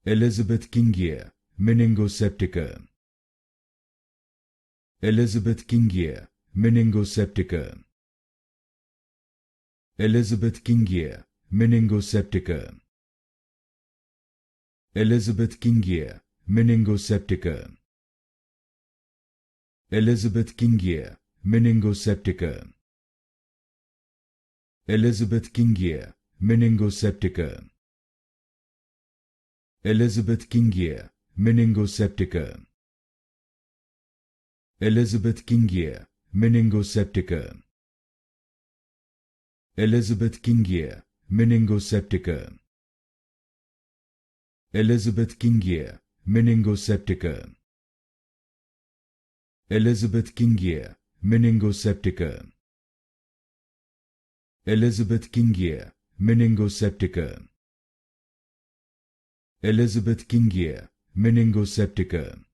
Elizabethkingia Meningoseptica. Elizabethkingia Meningoseptica. Elizabethkingia Meningoseptica. Elizabethkingia Meningoseptica. Elizabethkingia Meningoseptica. Elizabethkingia Meningoseptica. Elizabethkingia Meningoseptica. Elizabethkingia Meningoseptica. Elizabethkingia Meningoseptica. Elizabethkingia Meningoseptica. Elizabethkingia Meningoseptica. Elizabethkingia Meningoseptica. Elizabethkingia Meningoseptica.